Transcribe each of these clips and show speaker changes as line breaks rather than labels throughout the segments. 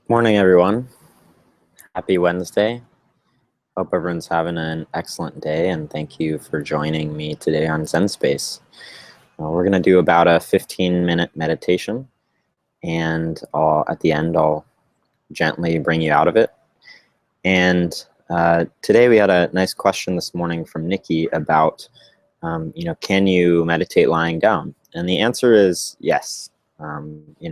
Morning, everyone. Happy Wednesday. Hope everyone's having an excellent day, and thank you for joining me today on Zen Space. We're going to do about a 15-minute meditation, and at the end, I'll gently bring you out of it. And today we had a nice question this morning from Nikki about, can you meditate lying down? And the answer is yes.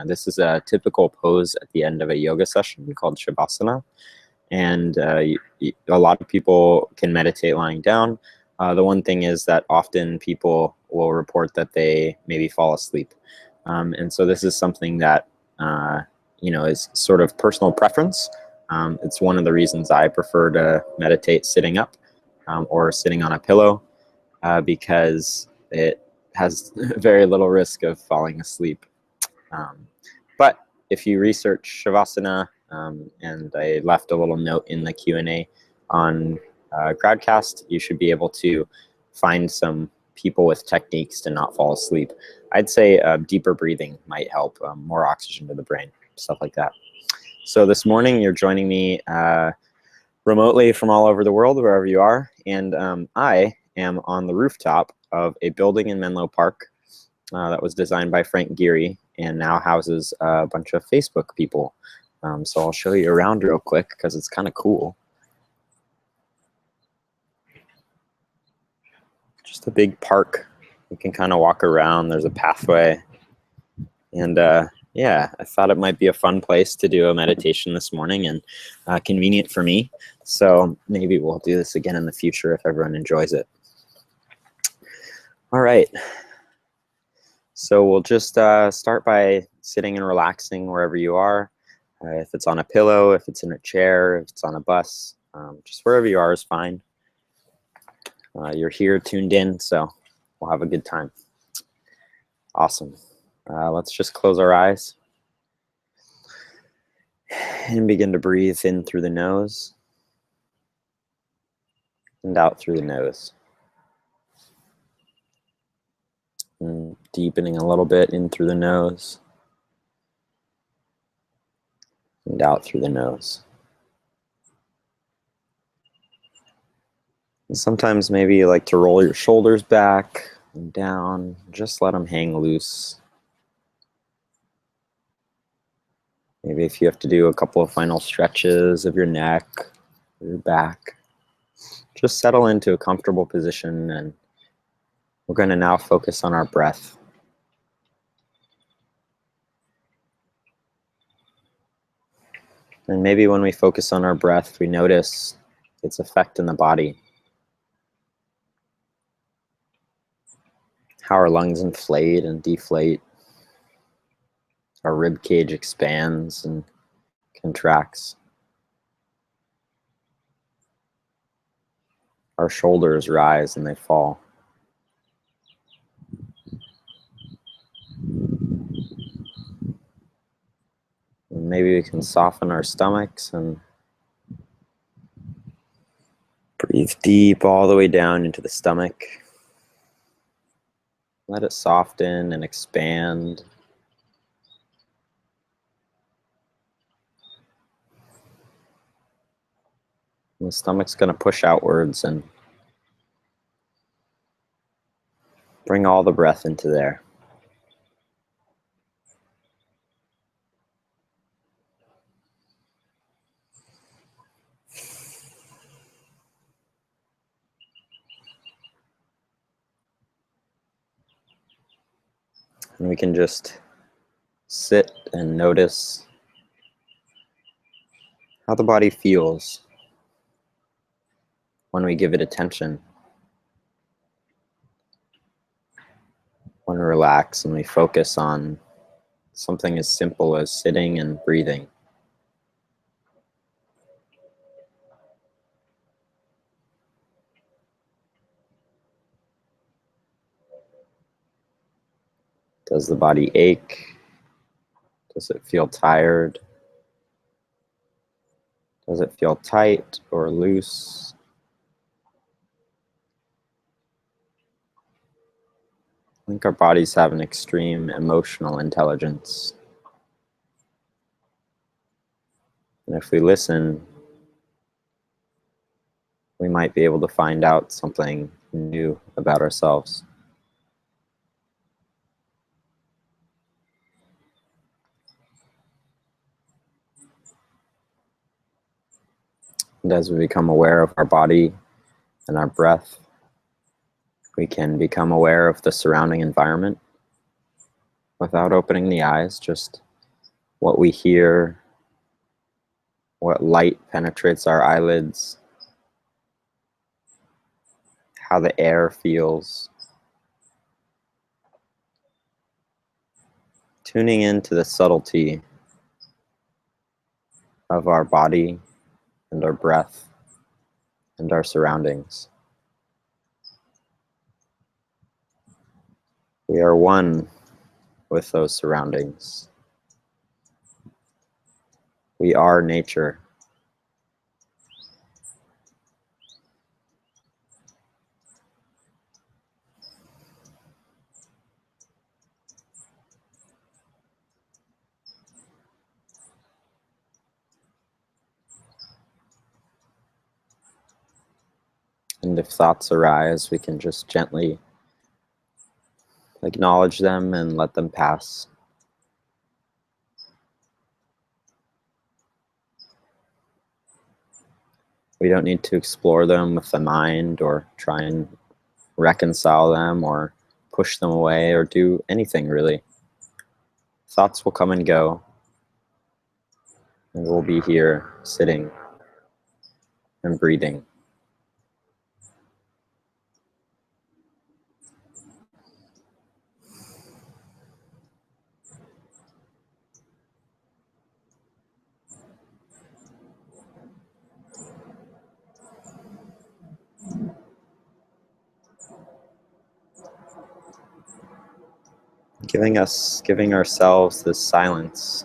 This is a typical pose at the end of a yoga session called Shavasana. And a lot of people can meditate lying down. The one thing is that often people will report that they maybe fall asleep. And so this is something that, is sort of personal preference. It's one of the reasons I prefer to meditate sitting up or sitting on a pillow because it has very little risk of falling asleep. But if you research Shavasana, and I left a little note in the Q&A on Crowdcast, you should be able to find some people with techniques to not fall asleep. I'd say deeper breathing might help, more oxygen to the brain, stuff like that. So this morning you're joining me remotely from all over the world, wherever you are, and I am on the rooftop of a building in Menlo Park that was designed by Frank Gehry and now houses a bunch of Facebook people. So I'll show you around real quick because it's kind of cool. Just a big park. You can kind of walk around. There's a pathway. And yeah, I thought it might be a fun place to do a meditation this morning and convenient for me. So maybe we'll do this again in the future if everyone enjoys it. All right. So we'll just start by sitting and relaxing wherever you are. If it's on a pillow, if it's in a chair, if it's on a bus, just wherever you are is fine. You're here tuned in, so we'll have a good time. Awesome. Let's just close our eyes and begin to breathe in through the nose and out through the nose. And deepening a little bit in through the nose and out through the nose. And sometimes maybe you like to roll your shoulders back and down, just let them hang loose. Maybe if you have to do a couple of final stretches of your neck or your back, just settle into a comfortable position, and we're going to now focus on our breath. And maybe when we focus on our breath, we notice its effect in the body. How our lungs inflate and deflate. Our rib cage expands and contracts. Our shoulders rise and they fall. And maybe we can soften our stomachs and breathe deep all the way down into the stomach. Let it soften and expand. And the stomach's going to push outwards and bring all the breath into there. And we can just sit and notice how the body feels when we give it attention. When we relax and we focus on something as simple as sitting and breathing. Does the body ache? Does it feel tired? Does it feel tight or loose? I think our bodies have an extreme emotional intelligence. And if we listen, we might be able to find out something new about ourselves. And as we become aware of our body and our breath, we can become aware of the surrounding environment without opening the eyes, just what we hear, what light penetrates our eyelids, how the air feels. Tuning into the subtlety of our body and our breath and our surroundings. We are one with those surroundings. We are nature. And if thoughts arise, we can just gently acknowledge them and let them pass. We don't need to explore them with the mind or try and reconcile them or push them away or do anything really. Thoughts will come and go, and we'll be here sitting and breathing. Giving ourselves this silence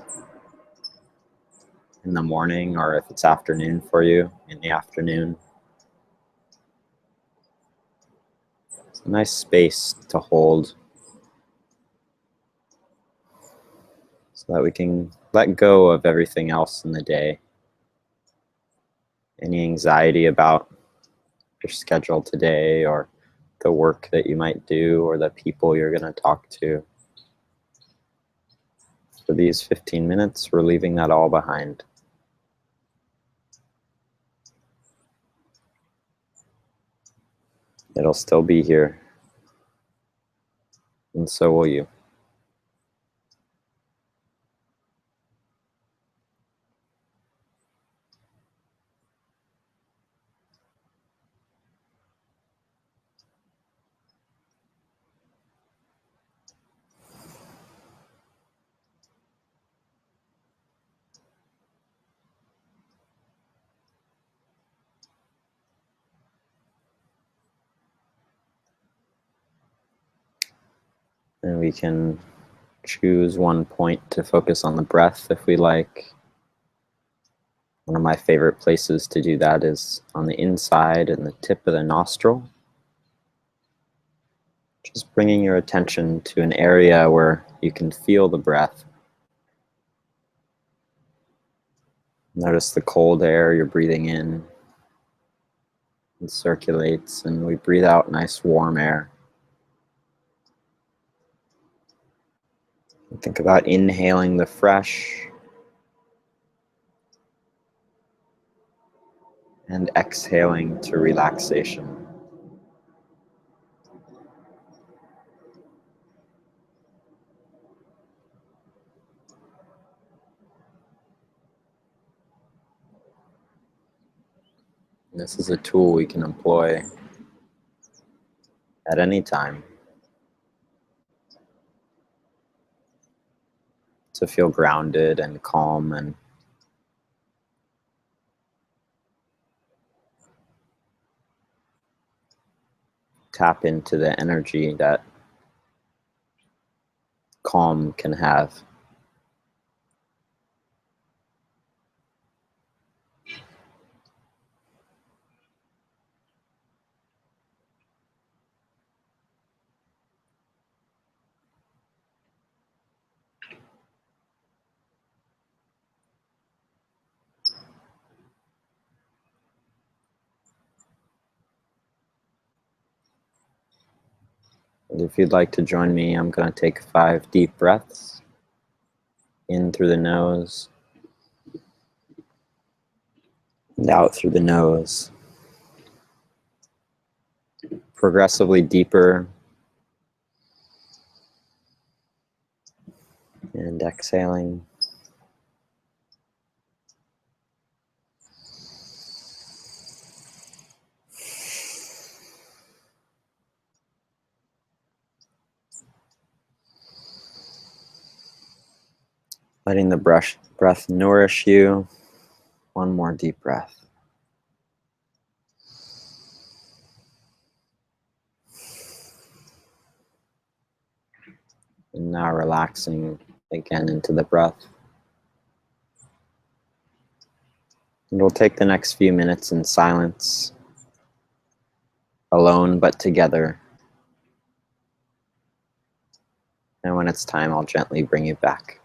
in the morning, or if it's afternoon for you, in the afternoon. It's a nice space to hold so that we can let go of everything else in the day. Any anxiety about your schedule today, or the work that you might do, or the people you're going to talk to. For these 15 minutes, we're leaving that all behind. It'll still be here, and so will you. And we can choose one point to focus on the breath if we like. One of my favorite places to do that is on the inside and the tip of the nostril. Just bringing your attention to an area where you can feel the breath. Notice the cold air you're breathing in. It circulates, and we breathe out nice warm air. Think about inhaling the fresh and exhaling to relaxation. This is a tool we can employ at any time to feel grounded and calm and tap into the energy that calm can have. And if you'd like to join me, I'm going to take 5 deep breaths in through the nose and out through the nose, progressively deeper, and exhaling. Letting the breath nourish you. One more deep breath. And now relaxing again into the breath. And we'll take the next few minutes in silence, alone but together. And when it's time, I'll gently bring you back.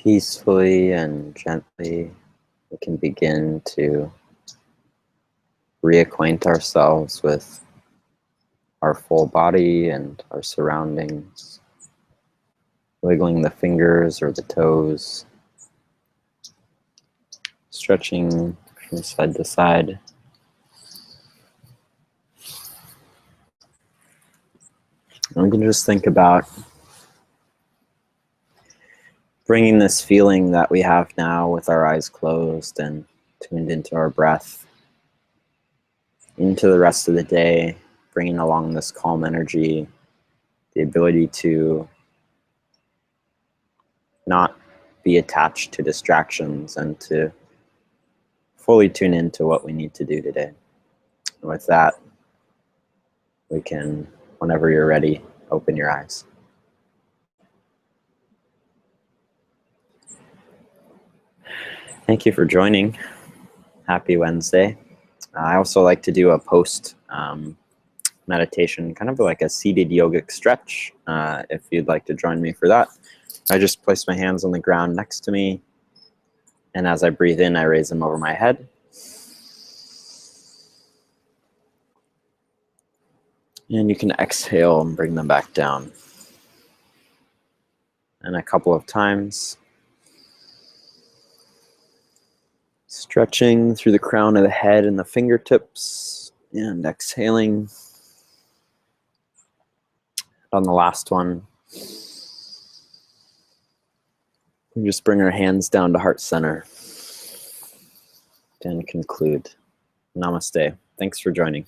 peacefully and gently, we can begin to reacquaint ourselves with our full body and our surroundings, wiggling the fingers or the toes, stretching from side to side. And we can just think about bringing this feeling that we have now with our eyes closed and tuned into our breath into the rest of the day, bringing along this calm energy, the ability to not be attached to distractions and to fully tune into what we need to do today. And with that, we can, whenever you're ready, open your eyes. Thank you for joining. Happy Wednesday. I also like to do a post meditation, kind of like a seated yogic stretch. If you'd like to join me for that, I just place my hands on the ground next to me, and as I breathe in, I raise them over my head. And you can exhale and bring them back down. And a couple of times, stretching through the crown of the head and the fingertips, and exhaling. On the last one, we just bring our hands down to heart center and conclude. Namaste. Thanks for joining.